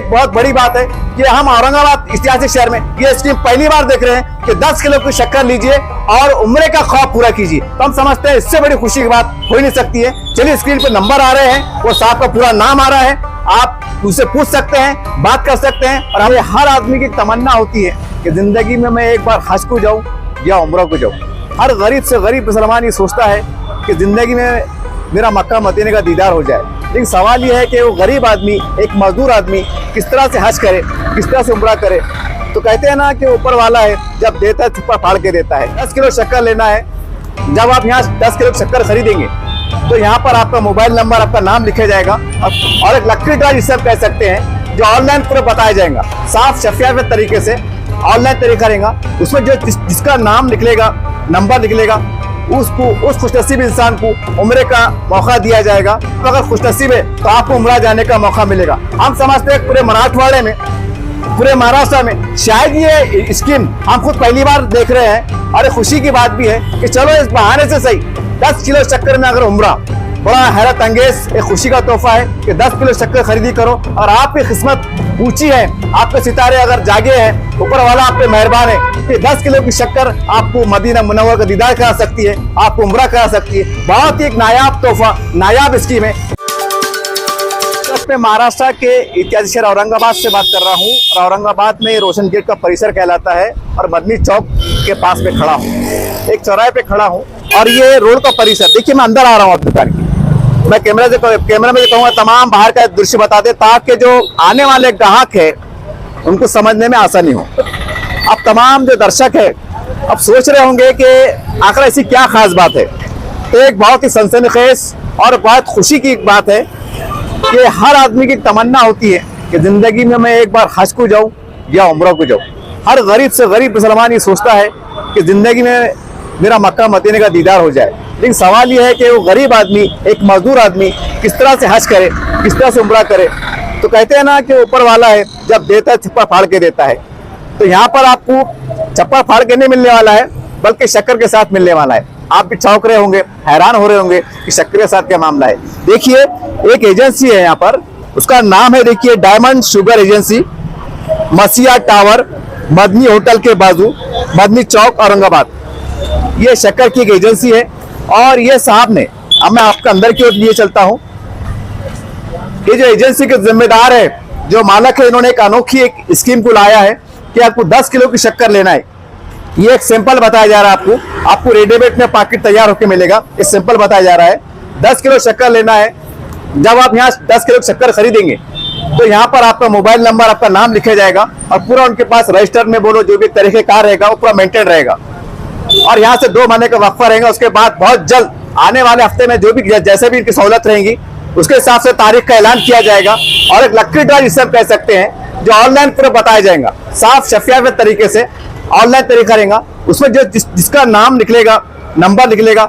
एक बहुत बड़ी बात है कि हम औरंगाबाद ऐतिहासिक शहर में ये स्कीम पहली बार देख रहे हैं कि 10 किलो की शक्कर लीजिए और उम्र का ख्वाब पूरा कीजिए। तो हम समझते हैं इससे बड़ी खुशी की बात हो ही नहीं सकती है। चलिए स्क्रीन पे नंबर आ रहे हैं, वो साहब का पूरा नाम आ रहा है, आप उससे पूछ सकते हैं, बात कर सकते हैं। और हमें हर आदमी की तमन्ना होती है कि जिंदगी में मैं एक बार हज को जाऊं या उम्र को जाऊं। हर गरीब से गरीब मुसलमान ये सोचता है कि जिंदगी में मेरा मक्का मदीने का दीदार हो जाए। लेकिन सवाल यह है कि वो गरीब आदमी, एक मजदूर आदमी किस तरह से हज करे, किस तरह से उम्रा करे। तो कहते हैं ना कि ऊपर वाला है, जब देता है छुपा फाड़ के देता है। 10 किलो शक्कर लेना है, जब आप यहाँ 10 किलो शक्कर खरीदेंगे तो यहाँ पर आपका मोबाइल नंबर, आपका नाम लिखा जाएगा और एक लकी ड्रा जिसे आप कह सकते हैं, जो ऑनलाइन पूरा बताया जाएगा, साफ शफाफ तरीके से ऑनलाइन तरीका रहेगा। उसमें जो जिसका नाम निकलेगा, नंबर निकलेगा, उसको, उस खुशनसीब इंसान को उम्रे का मौका दिया जाएगा। तो अगर खुशनसीब है तो आपको उम्रा जाने का मौका मिलेगा। हम समझते हैं पूरे मराठवाड़े में, पूरे महाराष्ट्र में शायद ये स्कीम हम खुद पहली बार देख रहे हैं। और खुशी की बात भी है कि चलो इस बहाने से सही 10 किलो शक्कर में अगर उम्रा, बड़ा हैरत अंगेज एक खुशी का तोहफा है कि 10 किलो शक्कर खरीदी करो और आपकी किस्मत ऊंची है, आपके सितारे अगर जागे हैं, ऊपर वाला आप पे मेहरबान है कि 10 किलो की शक्कर आपको मदीना मुनव्वर का दीदार करा सकती है, आपको उम्रा करा सकती है। बहुत ही एक नायाब तोहफा, नायाब स्कीम है। मैं महाराष्ट्र के ऐतिहासिक शहर औरंगाबाद से बात कर रहा हूँ और औरंगाबाद में रोशन गेट का परिसर कहलाता है और मदनी चौक के पास में खड़ा हूँ, एक चौराहे पे खड़ा हूँ और ये रोड का परिसर देखिए। मैं अंदर आ रहा हूँ आप दुकान की, मैं कैमरा में कहूँगा तमाम बाहर का दृश्य बता दे ताकि जो आने वाले ग्राहक है उनको समझने में आसानी हो। अब तमाम जो दर्शक है अब सोच रहे होंगे कि आखिर ऐसी क्या खास बात है। तो एक बहुत ही सनसनीखेज और बहुत खुशी की बात है कि हर आदमी की तमन्ना होती है कि जिंदगी में मैं एक बार हज को जाऊं या उम्रा को जाऊं। हर गरीब से गरीब मुसलमान ये सोचता है कि जिंदगी में मेरा मक्का मदीने का दीदार हो जाए। लेकिन सवाल यह है कि वो गरीब आदमी, एक मजदूर आदमी किस तरह से हज करे, किस तरह से उम्रा करे। तो कहते हैं ना कि ऊपर वाला है, जब देता है छप्पा फाड़ के देता है। तो यहाँ पर आपको छप्पा फाड़ के नहीं मिलने वाला है, बल्कि शक्कर के साथ मिलने वाला है। आप भी चौंक रहे होंगे, हैरान हो रहे होंगे कि शक्कर के साथ क्या मामला है। देखिए एक एजेंसी है यहाँ पर, उसका नाम है देखिए डायमंड शुगर एजेंसी, मसीहा टावर, मदनी होटल के बाजू, मदनी चौक, औरंगाबाद। ये शक्कर की एक एजेंसी है और ये साहब ने, अब मैं आपके अंदर की ओर लिए चलता हूँ। ये जो एजेंसी के जिम्मेदार है, जो मालक है, इन्होंने एक अनोखी एक स्कीम को लाया है कि आपको 10 किलो की शक्कर लेना है। ये एक सैंपल बताया जा रहा है आपको रेडीमेड में पैकेट तैयार होकर मिलेगा। ये सैंपल बताया जा रहा है 10 किलो शक्कर लेना है। जब आप यहाँ 10 किलो शक्कर खरीदेंगे तो यहाँ पर आपका मोबाइल नंबर, आपका नाम लिखा जाएगा और पूरा उनके पास रजिस्टर में बोलो जो भी तरीकेकार रहेगा वो पूरा मेंटेन रहेगा। और यहाँ से 2 महीने का वक्फा रहेगा। उसके बाद बहुत जल्द आने वाले हफ्ते में जो भी जैसे भी इनकी सहूलत रहेंगी उसके हिसाब से तारीख का ऐलान किया जाएगा और एक लकी ड्रा जिसे हम कह सकते हैं, जो ऑनलाइन पूरा बताया जाएगा, साफ शफाफ तरीके से ऑनलाइन तरीका रहेगा। उसमें जो जिसका नाम निकलेगा, नंबर निकलेगा,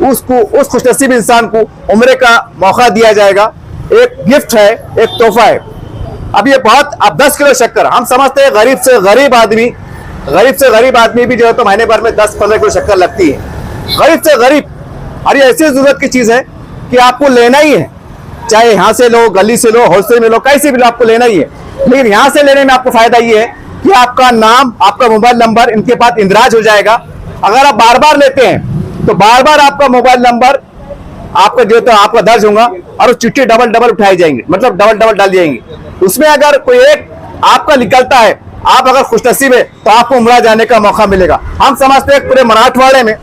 उसको, उस खुशनसीब इंसान को उम्रे का मौका दिया जाएगा। एक गिफ्ट है, एक तोहफा है। अब ये बहुत, अब 10 किलो शक्कर, हम समझते हैं गरीब से गरीब आदमी भी जो है तो महीने भर में 10-15 किलो शक्कर लगती है, गरीब से गरीब। और ये ऐसी जरूरत की चीज है कि आपको लेना ही है, चाहे यहाँ से लो, गली से लो, होलसेल में लो, कैसे भी लो, आपको लेना ही है। लेकिन यहाँ से लेने में आपको फायदा ये है कि आपका नाम, आपका मोबाइल नंबर इनके पास इंदराज हो जाएगा। अगर आप बार बार लेते हैं तो बार बार आपका मोबाइल नंबर आपका जो तो आपका दर्ज होगा और वो चिट्ठी डबल उठाई जाएंगे, मतलब डबल डाल जाएंगे। उसमें अगर कोई एक आपका निकलता है, आप अगर खुशनसीब है तो आपको उम्रा जाने का मौका मिलेगा। हम समझते हैं पूरे मराठवाड़े में,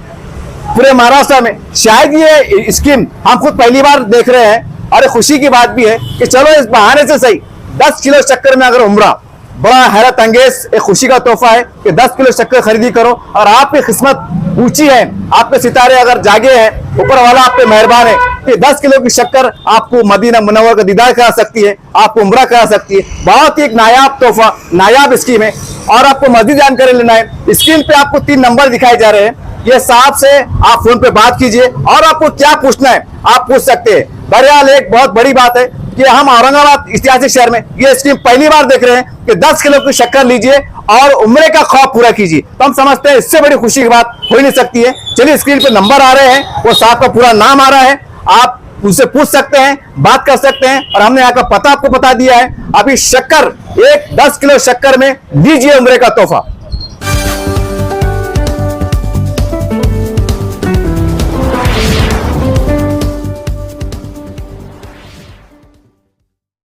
पूरे महाराष्ट्र में शायद ये स्कीम हम खुद पहली बार देख रहे हैं। और खुशी की बात भी है कि चलो इस बहाने से सही 10 किलो शक्कर में अगर उम्रा, बड़ा हैरत अंगेज एक खुशी का तोहफा है कि 10 किलो शक्कर खरीदी करो और आपकी किस्मत ऊंची है, आपके सितारे अगर जागे हैं, ऊपर वाला आप पे मेहरबान है कि 10 किलो की शक्कर आपको मदीना मुनव्वर का दीदार करा सकती है, आपको उम्रा करा सकती है। बहुत ही एक नायाब तोहफा, नायाब स्कीम है। और आपको मजीद जानकारी लेना है, स्क्रीन पे आपको 3 नंबर दिखाए जा रहे हैं। ये साहब से आप फोन पे बात कीजिए और आपको क्या पूछना है आप पूछ सकते हैं। बहरहाल एक बहुत बड़ी बात है कि हम औरंगाबाद ऐतिहासिक शहर में ये स्कीम पहली बार देख रहे हैं कि 10 किलो की शक्कर लीजिए और उम्रे का ख्वाब पूरा कीजिए। तो हम समझते हैं इससे बड़ी खुशी की बात हो ही नहीं सकती है। चलिए स्क्रीन पे नंबर आ रहे हैं, वो साहब का पूरा नाम आ रहा है, आप उससे पूछ सकते हैं, बात कर सकते हैं। और हमने यहाँ का पता आपको बता दिया है। अभी शक्कर 10 किलो शक्कर में लीजिए उम्रे का तोहफा।